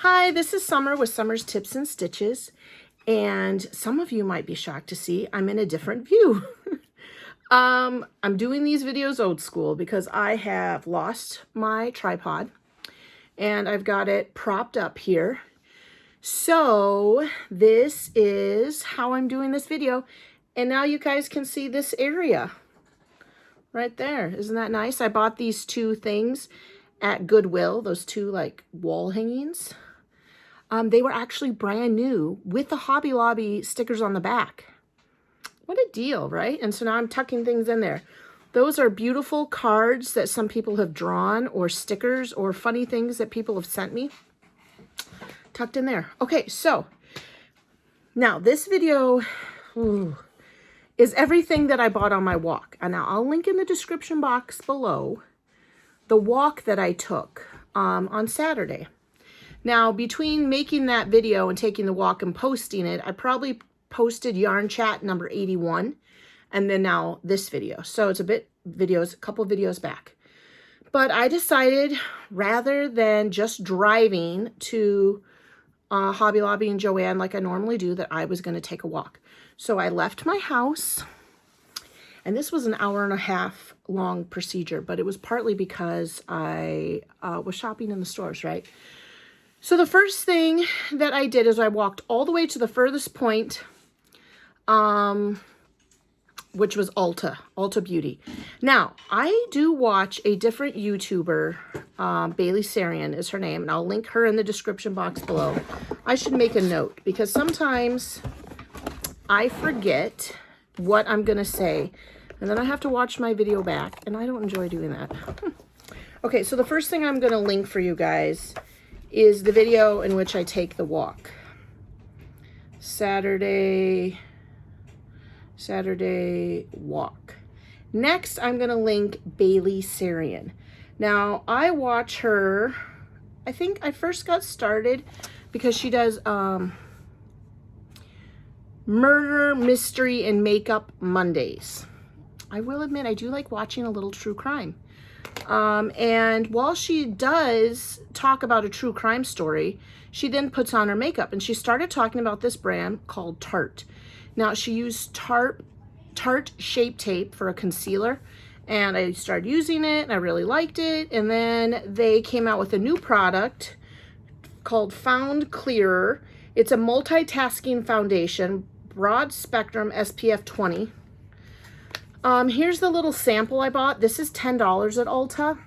Hi, this is Summer with Summer's Tips and Stitches, and some of you might be shocked to see I'm in a different view. I'm doing these videos old school because I have lost my tripod and I've got it propped up here. So this is how I'm doing this video, and now you guys can see this area right there. Isn't that nice? I bought these two things at Goodwill, those two like wall hangings. They were actually brand new with the Hobby Lobby stickers on the back. What a deal, right? And so now I'm tucking things in there. Those are beautiful cards that some people have drawn, or stickers, or funny things that people have sent me. Tucked in there. Okay, so now this video is everything that I bought on my walk. And now I'll link in the description box below the walk that I took on Saturday. Now, between making that video and taking the walk and posting it, I probably posted Yarn Chat number 81, and then now this video. So it's a couple videos back. But I decided, rather than just driving to Hobby Lobby and Joann like I normally do, that I was going to take a walk. So I left my house, and this was an hour-and-a-half long procedure, but it was partly because I was shopping in the stores, right? So the first thing that I did is I walked all the way to the furthest point, which was Ulta Beauty. Now, I do watch a different YouTuber, Bailey Sarian is her name, and I'll link her in the description box below. I should make a note because sometimes I forget what I'm going to say, and then I have to watch my video back, and I don't enjoy doing that. Okay, so the first thing I'm going to link for you guys is the video in which I take the walk. Saturday walk. Next, I'm going to link Bailey Sarian. Now, I watch her, I think I first got started because she does murder, mystery, and makeup Mondays. I will admit, I do like watching a little true crime. And while she does talk about a true crime story, she then puts on her makeup, and she started talking about this brand called Tarte. Now, she used Tarte Shape Tape for a concealer, and I started using it, and I really liked it. And then they came out with a new product called Found Clearer. It's a multitasking foundation, broad spectrum, SPF 20. Here's the little sample I bought. This is $10 at Ulta.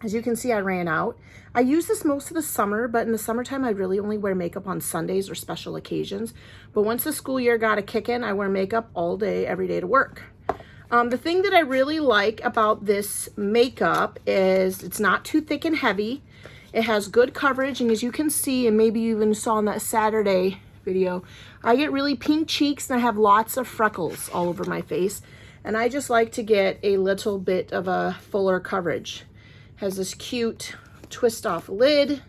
As you can see, I ran out. I use this most of the summer, but in the summertime, I really only wear makeup on Sundays or special occasions. But once the school year got a kick in, I wear makeup all day, every day to work. The thing that I really like about this makeup is it's not too thick and heavy. It has good coverage, and as you can see, and maybe you even saw in that Saturday video, I get really pink cheeks and I have lots of freckles all over my face. And I just like to get a little bit of a fuller coverage. Has this cute twist off lid.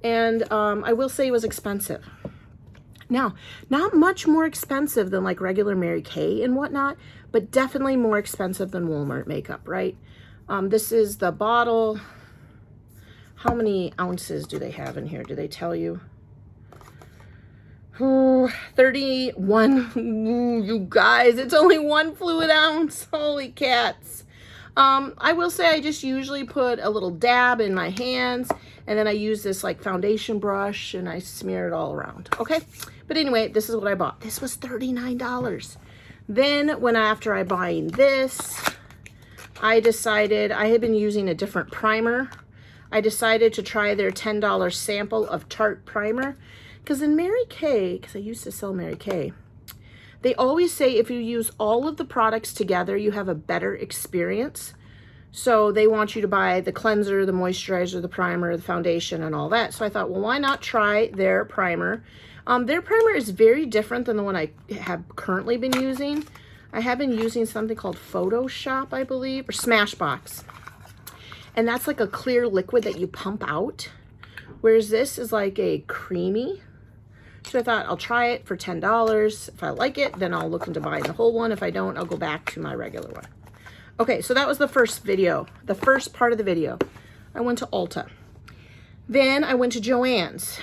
And I will say it was expensive. Now, not much more expensive than like regular Mary Kay and whatnot, but definitely more expensive than Walmart makeup, right? This is the bottle. How many ounces do they have in here? Do they tell you? 31. Ooh, you guys, it's only 1 fluid ounce. Holy cats. I will say I just usually put a little dab in my hands, and then I use this like foundation brush and I smear it all around. Okay, but anyway, this is what I bought. This was $39. Then after I buying this, I decided I had been using a different primer. I decided to try their $10 sample of Tarte primer. Because in Mary Kay, because I used to sell Mary Kay, they always say if you use all of the products together, you have a better experience. So they want you to buy the cleanser, the moisturizer, the primer, the foundation, and all that. So I thought, well, why not try their primer? Their primer is very different than the one I have currently been using. I have been using something called Photoshop, I believe, or Smashbox. And that's like a clear liquid that you pump out. Whereas this is like a creamy. So I thought I'll try it for $10. If I like it, then I'll look into buying the whole one. If I don't, I'll go back to my regular one. Okay, so that was the first video, the first part of the video. I went to Ulta. Then I went to Joann's.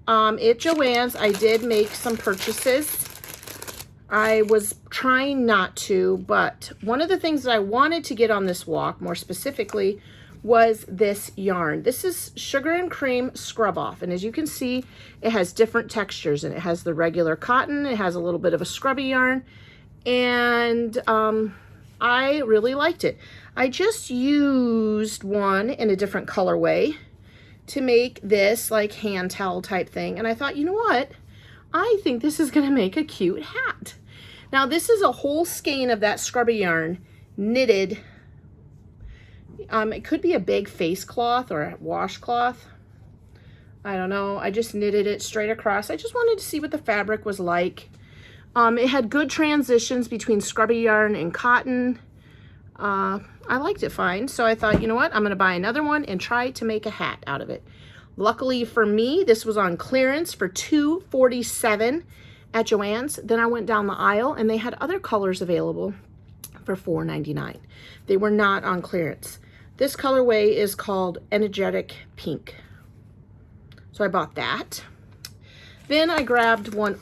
At Joann's, I did make some purchases. I was trying not to, but one of the things that I wanted to get on this walk, more specifically, was this yarn. This is Sugar and Cream Scrub Off, and as you can see, it has different textures, and it has the regular cotton, it has a little bit of a scrubby yarn, and I really liked it. I just used one in a different colorway to make this like hand towel type thing, and I thought, you know what? I think this is gonna make a cute hat. Now this is a whole skein of that scrubby yarn knitted. It could be a big face cloth or a washcloth. I don't know. I just knitted it straight across. I just wanted to see what the fabric was like. It had good transitions between scrubby yarn and cotton. I liked it fine. So I thought, you know what? I'm going to buy another one and try to make a hat out of it. Luckily for me, this was on clearance for $2.47 at Joann's. Then I went down the aisle and they had other colors available for $4.99. They were not on clearance. This colorway is called Energetic Pink. So I bought that. Then I grabbed one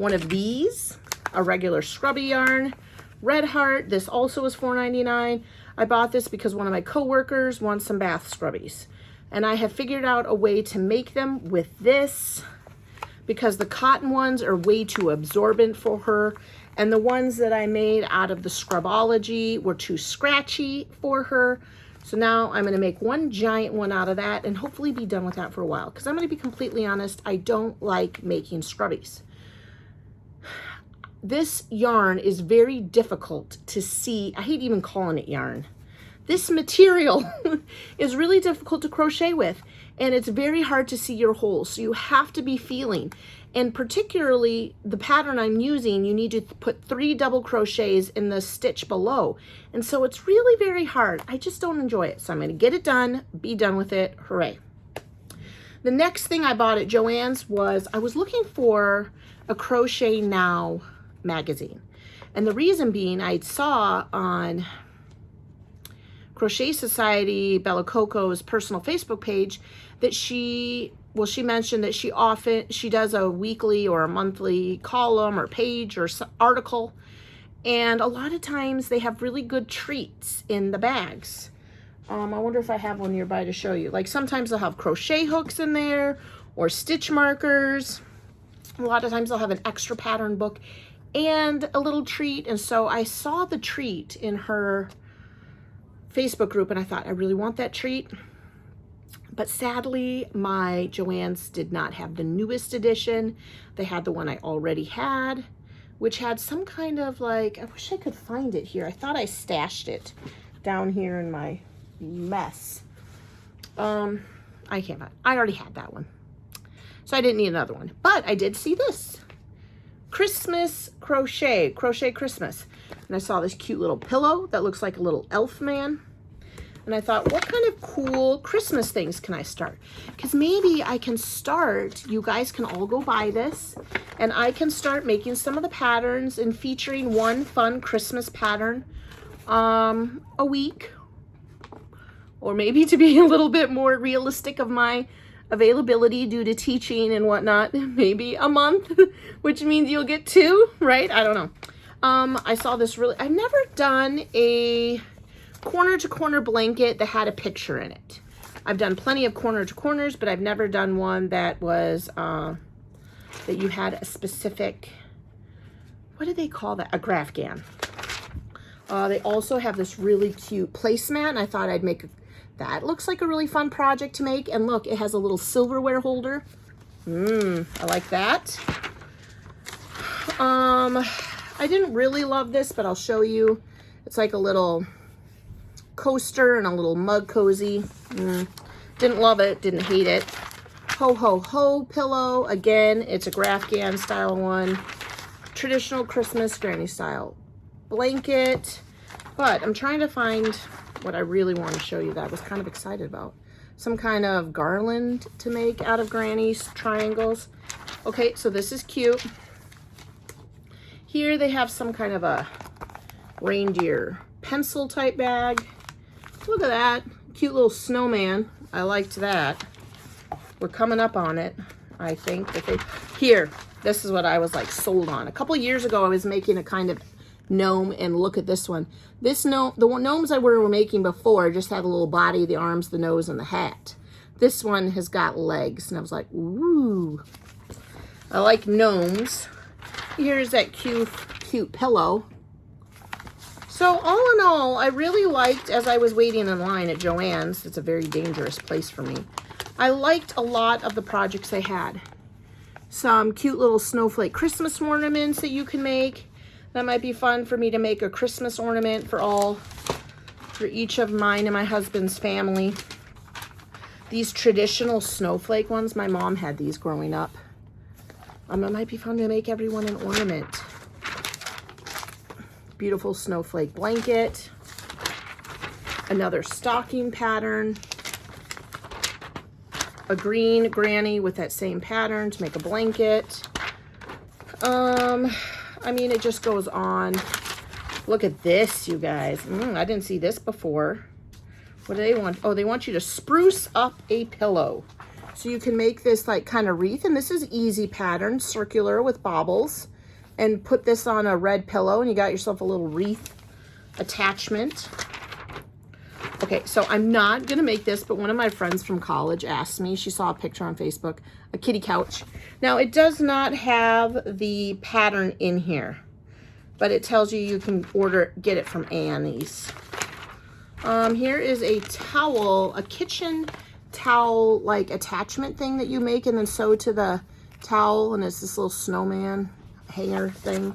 of these, a regular scrubby yarn, Red Heart. This also was $4.99. I bought this because one of my coworkers wants some bath scrubbies. And I have figured out a way to make them with this because the cotton ones are way too absorbent for her. And the ones that I made out of the Scrubology were too scratchy for her. So now I'm going to make one giant one out of that and hopefully be done with that for a while. Because I'm going to be completely honest, I don't like making scrubbies. This yarn is very difficult to see. I hate even calling it yarn. This material is really difficult to crochet with. And it's very hard to see your holes. So you have to be feeling. And particularly the pattern I'm using, you need to put 3 double crochets in the stitch below. And so it's really very hard. I just don't enjoy it. So I'm going to get it done, be done with it. Hooray. The next thing I bought at Joann's was I was looking for a Crochet Now magazine. And the reason being I saw on Crochet Society, Bella Coco's personal Facebook page that she mentioned that she does a weekly or a monthly column or page or article. And a lot of times they have really good treats in the bags. I wonder if I have one nearby to show you. Like sometimes they'll have crochet hooks in there or stitch markers. A lot of times they'll have an extra pattern book and a little treat. And so I saw the treat in her Facebook group and I thought, I really want that treat. But sadly, my Joann's did not have the newest edition. They had the one I already had, which had some kind of like, I wish I could find it here. I thought I stashed it down here in my mess. I can't find it. I already had that one. So I didn't need another one. But I did see this. Christmas Crochet Christmas. And I saw this cute little pillow that looks like a little elf man. And I thought, what kind of cool Christmas things can I start? Because maybe I can start, you guys can all go buy this, and I can start making some of the patterns and featuring one fun Christmas pattern a week. Or maybe to be a little bit more realistic of my availability due to teaching and whatnot, maybe a month, which means you'll get 2, right? I don't know. I saw this I've never done a corner to corner blanket that had a picture in it. I've done plenty of corner to corners, but I've never done one that was that you had a specific, what do they call that? A grafghan. They also have this really cute placemat, and I thought I'd make that. Looks like a really fun project to make. And look, it has a little silverware holder. I like that. I didn't really love this, but I'll show you. It's like a little coaster and a little mug cozy. Didn't love it, didn't hate it. Ho ho ho pillow. Again, it's a grafghan style one. Traditional Christmas granny style blanket. But I'm trying to find what I really want to show you that I was kind of excited about. Some kind of garland to make out of granny's triangles. Okay, so this is cute. Here they have some kind of a reindeer pencil type bag. Look at that. Cute little snowman. I liked that. We're coming up on it, I think. Here, this is what I was like sold on. A couple years ago, I was making a kind of gnome, and look at this one. This gnome, the gnomes I were making before just had a little body, the arms, the nose, and the hat. This one has got legs, and I was like, ooh. I like gnomes. Here's that cute pillow. So all in all, I really liked, as I was waiting in line at Joann's, it's a very dangerous place for me, I liked a lot of the projects they had. Some cute little snowflake Christmas ornaments that you can make. That might be fun for me to make a Christmas ornament for each of mine and my husband's family. These traditional snowflake ones, my mom had these growing up. It might be fun to make everyone an ornament. Beautiful snowflake blanket. Another stocking pattern. A green granny with that same pattern to make a blanket. I mean, it just goes on. Look at this, you guys. I didn't see this before. What do they want? Oh, they want you to spruce up a pillow. So you can make this like kind of wreath, and this is easy pattern, circular with baubles, and put this on a red pillow, and you got yourself a little wreath attachment. Okay, so I'm not gonna make this, but one of my friends from college asked me, she saw a picture on Facebook, a kitty couch. Now it does not have the pattern in here, but it tells you can get it from Annie's. Here is a towel, a kitchen towel like attachment thing that you make and then sew to the towel, and it's this little snowman hanger thing.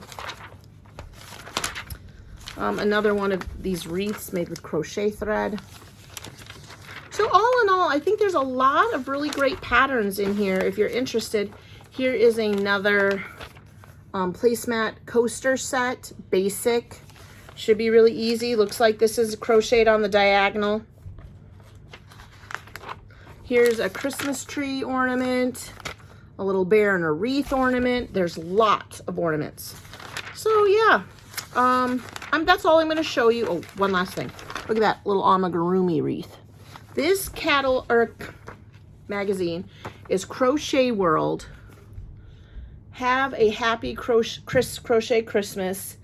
Another one of these wreaths made with crochet thread. So all in all, I think there's a lot of really great patterns in here if you're interested. Here is another placemat coaster set, basic. Should be really easy. Looks like this is crocheted on the diagonal. Here's a Christmas tree ornament, a little bear and a wreath ornament. There's lots of ornaments. So yeah, that's all I'm going to show you. Oh, one last thing. Look at that little amigurumi wreath. This magazine is Crochet World. Have a happy crochet Christmas.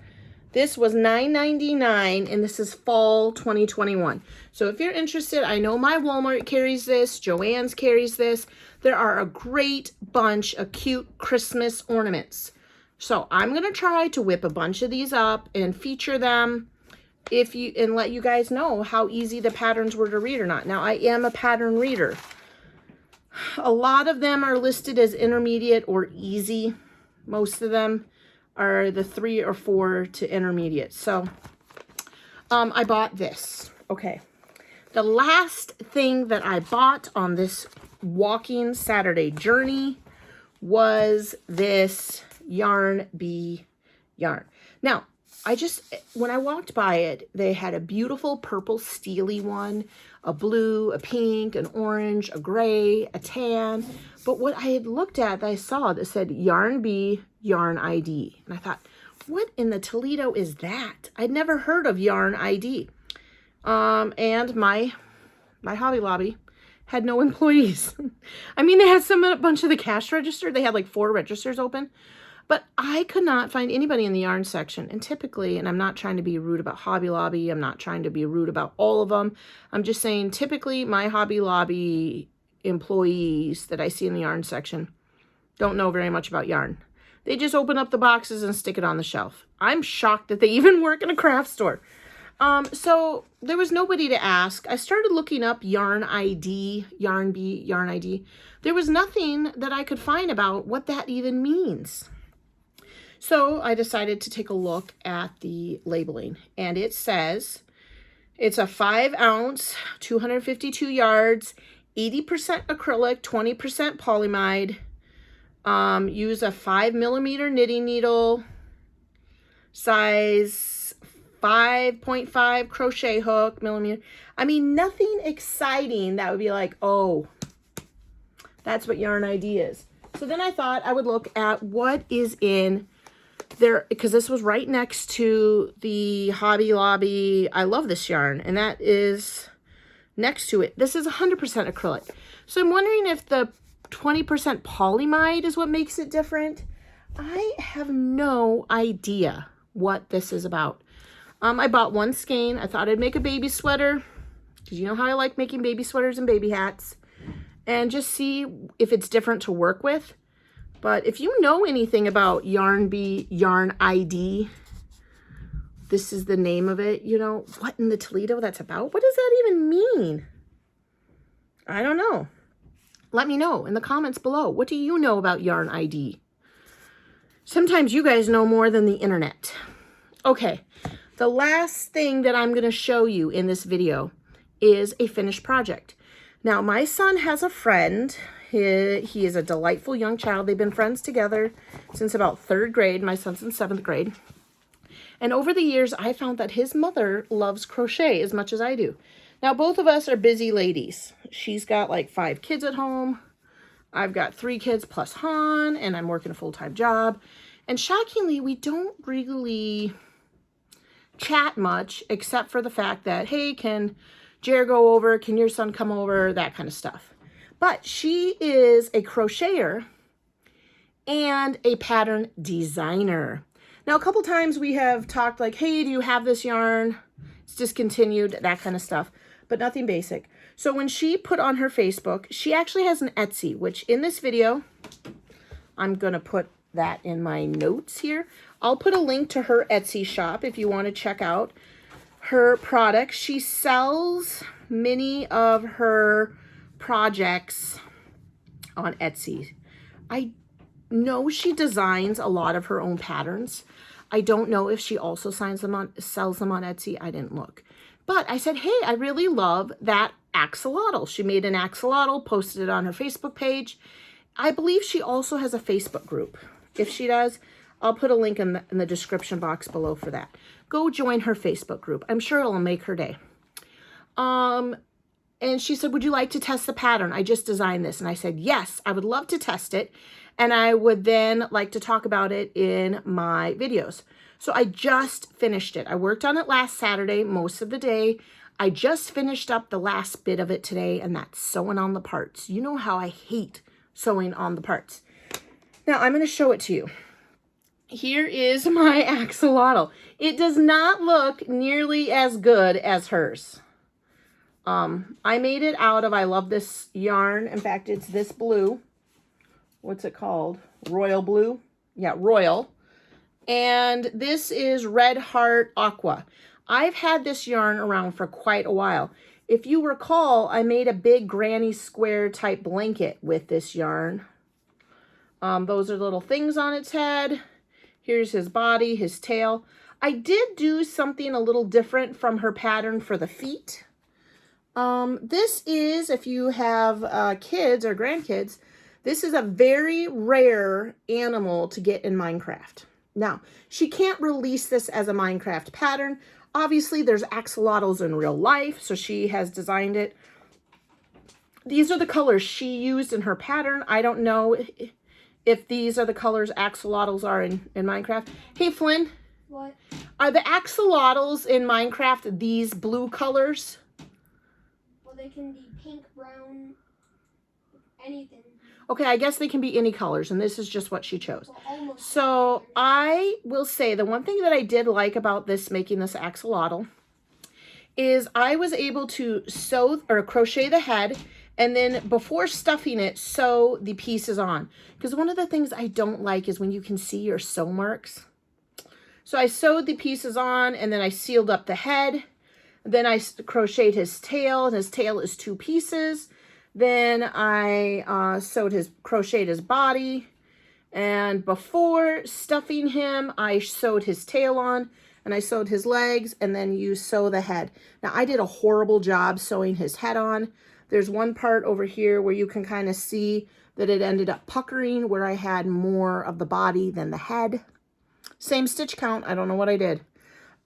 This was $9.99, and this is fall 2021. So if you're interested, I know my Walmart carries this, Joann's carries this. There are a great bunch of cute Christmas ornaments. So I'm going to try to whip a bunch of these up and feature them and let you guys know how easy the patterns were to read or not. Now, I am a pattern reader. A lot of them are listed as intermediate or easy. Most of them are the 3 or 4 to intermediate. So I bought this. Okay. The last thing that I bought on this walking Saturday journey was this Yarn Bee yarn. Now, when I walked by it, they had a beautiful purple steely one, a blue, a pink, an orange, a gray, a tan. But what I had looked at, I saw that said Yarn Bee Yarn ID. And I thought, what in the Toledo is that? I'd never heard of Yarn ID. And my Hobby Lobby had no employees. I mean, they had a bunch of the cash register. They had like 4 registers open. But I could not find anybody in the yarn section. And typically, and I'm not trying to be rude about Hobby Lobby. I'm not trying to be rude about all of them. I'm just saying, typically, my Hobby Lobby employees that I see in the yarn section don't know very much about yarn. They just open up the boxes and stick it on the shelf. I'm shocked that they even work in a craft store. So there was nobody to ask. I started looking up Yarn ID, Yarn Bee, Yarn ID. There was nothing that I could find about what that even means. So I decided to take a look at the labeling, and it says it's a 5-ounce, 252 yards, 80% acrylic, 20% polyamide. Use a 5mm knitting needle, size 5.5 crochet hook, millimeter. I mean, nothing exciting that would be like, oh, that's what Yarn ID is. So then I thought I would look at what is in there, because this was right next to the Hobby Lobby. I love this yarn, and that is next to it. This is 100% acrylic. So I'm wondering if the 20% polyamide is what makes it different. I have no idea what this is about. I bought one skein. I thought I'd make a baby sweater, because you know how I like making baby sweaters and baby hats, and just see if it's different to work with. But if you know anything about Yarn ID, this is the name of it. You know, what in the Toledo that's about? What does that even mean? I don't know. Let me know in the comments below. What do you know about Yarn ID? Sometimes you guys know more than the internet. Okay, the last thing that I'm going to show you in this video is a finished project. Now, my son has a friend. He is a delightful young child. They've been friends together since about 3rd grade. My son's in 7th grade. And over the years, I found that his mother loves crochet as much as I do. Now, both of us are busy ladies. She's got like 5 kids at home. I've got 3 kids plus Han, and I'm working a full-time job. And shockingly, we don't really chat much, except for the fact that, hey, can Jer go over? Can your son come over? That kind of stuff. But she is a crocheter and a pattern designer. Now, a couple times we have talked like, hey, do you have this yarn? It's discontinued, that kind of stuff, but nothing basic. So when she put on her Facebook, she actually has an Etsy, which in this video, I'm going to put that in my notes here. I'll put a link to her Etsy shop if you want to check out her products. She sells many of her projects on Etsy. I know she designs a lot of her own patterns. I don't know if she also sells them on Etsy. I didn't look. But I said, hey, I really love that Axolotl. She made an Axolotl, posted it on her Facebook page. I believe she also has a Facebook group. If she does, I'll put a link in the description box below for that. Go join her Facebook group. I'm sure it'll make her day. And she said, would you like to test the pattern? I just designed this. And I said, yes, I would love to test it. And I would then like to talk about it in my videos. So I just finished it. I worked on it last Saturday, most of the day. I just finished up the last bit of it today, and that's sewing on the parts. You know how I hate sewing on the parts. Now I'm going to show it to you. Here is my Axolotl. It does not look nearly as good as hers. I made it out of, I love this yarn. In fact, it's this blue. What's it called? Royal blue? Yeah, Royal. And this is Red Heart Aqua. I've had this yarn around for quite a while. If you recall, I made a big granny square type blanket with this yarn. Those are little things on its head. Here's his body, his tail. I did do something a little different from her pattern for the feet. This is, if you have kids or grandkids, this is a very rare animal to get in Minecraft. Now, she can't release this as a Minecraft pattern. Obviously, there's axolotls in real life, so she has designed it. These are the colors she used in her pattern. I don't know if these are the colors axolotls are in Minecraft. Hey, Flynn. What? Are the axolotls in Minecraft these blue colors? Well, they can be pink, brown, anything. Okay, I guess they can be any colors, and this is just what she chose. Well, so I will say the one thing that I did like about this, making this axolotl, is I was able to sew or crochet the head, and then before stuffing it, sew the pieces on. Because one of the things I don't like is when you can see your sew marks. So I sewed the pieces on, and then I sealed up the head. Then I crocheted his tail, and his tail is 2 pieces. Then I crocheted his body, and before stuffing him, I sewed his tail on, and I sewed his legs, and then you sew the head. Now, I did a horrible job sewing his head on. There's one part over here where you can kind of see that it ended up puckering, where I had more of the body than the head. Same stitch count. I don't know what I did.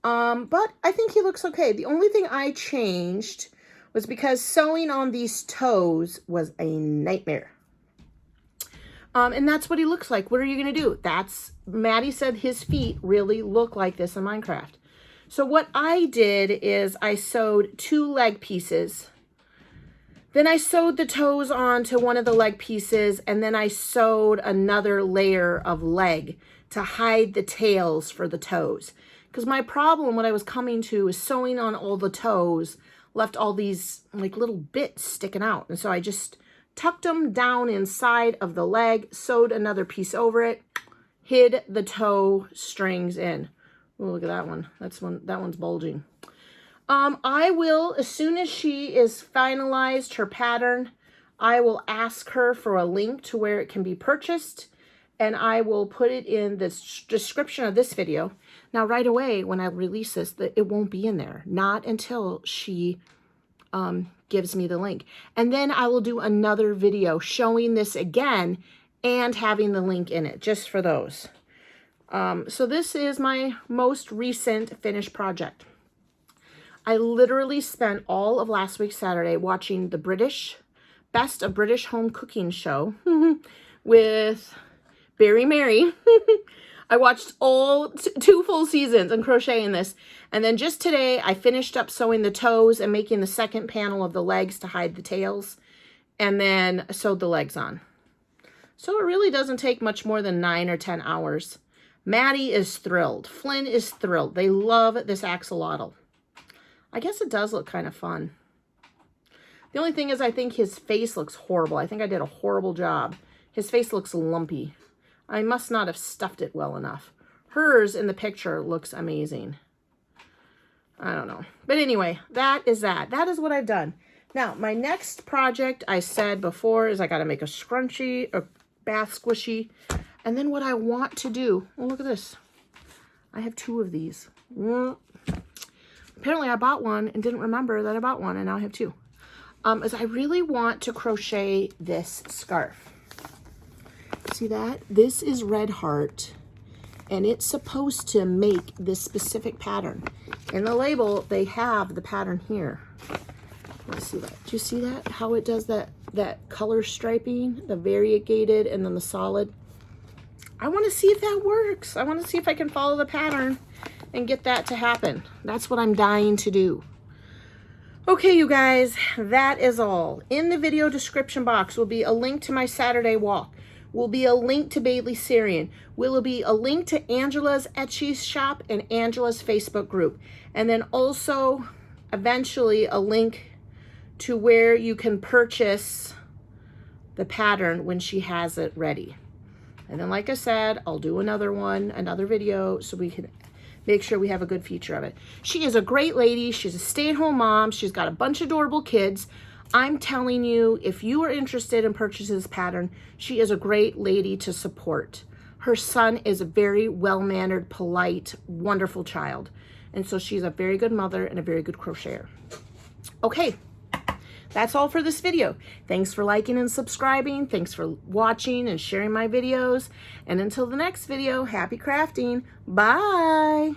But I think he looks okay. The only thing I changed was because sewing on these toes was a nightmare. And that's what he looks like. What are you going to do? Maddie said his feet really look like this in Minecraft. So what I did is I sewed 2 leg pieces. Then I sewed the toes onto one of the leg pieces, and then I sewed another layer of leg to hide the tails for the toes. Because my problem, what I was coming to, is sewing on all the toes left all these like little bits sticking out. And so I just tucked them down inside of the leg, sewed another piece over it, hid the toe strings in. Oh, look at that one. That one's bulging. I will, as soon as she is finalized her pattern, I will ask her for a link to where it can be purchased, and I will put it in the description of this video. Now, right away, when I release this, it won't be in there. Not until she gives me the link. And then I will do another video showing this again and having the link in it, just for those. So this is my most recent finished project. I literally spent all of last week Saturday watching the Best of British Home Cooking show with Barry Mary. I watched all 2 full seasons and crocheting this. And then just today, I finished up sewing the toes and making the second panel of the legs to hide the tails. And then sewed the legs on. So it really doesn't take much more than 9 or 10 hours. Maddie is thrilled. Flynn is thrilled. They love this axolotl. I guess it does look kind of fun. The only thing is I think his face looks horrible. I think I did a horrible job. His face looks lumpy. I must not have stuffed it well enough. Hers in the picture looks amazing. I don't know. But anyway, that is that. That is what I've done. Now, my next project, I said before, is I got to make a scrunchie, a bath squishy. And then what I want to do, oh, look at this. I have 2 of these. Apparently I bought one and didn't remember that I bought one, and now I have 2. Is I really want to crochet this scarf. See that? This is Red Heart, and it's supposed to make this specific pattern. In the label, they have the pattern here. Let's see that. Do you see that? How it does that color striping, the variegated, and then the solid. I want to see if that works. I want to see if I can follow the pattern and get that to happen. That's what I'm dying to do. Okay, you guys, that is all. In the video description box will be a link to my Saturday walk. Will be a link to Bailey Sarian. Will be a link to Angela's Etsy shop and Angela's Facebook group. And then also, eventually, a link to where you can purchase the pattern when she has it ready. And then, like I said, I'll do another video, so we can make sure we have a good feature of it. She is a great lady. She's a stay-at-home mom. She's got a bunch of adorable kids. I'm telling you, if you are interested in purchasing this pattern, she is a great lady to support. Her son is a very well-mannered, polite, wonderful child. And so she's a very good mother and a very good crocheter. Okay, that's all for this video. Thanks for liking and subscribing. Thanks for watching and sharing my videos. And until the next video, happy crafting. Bye.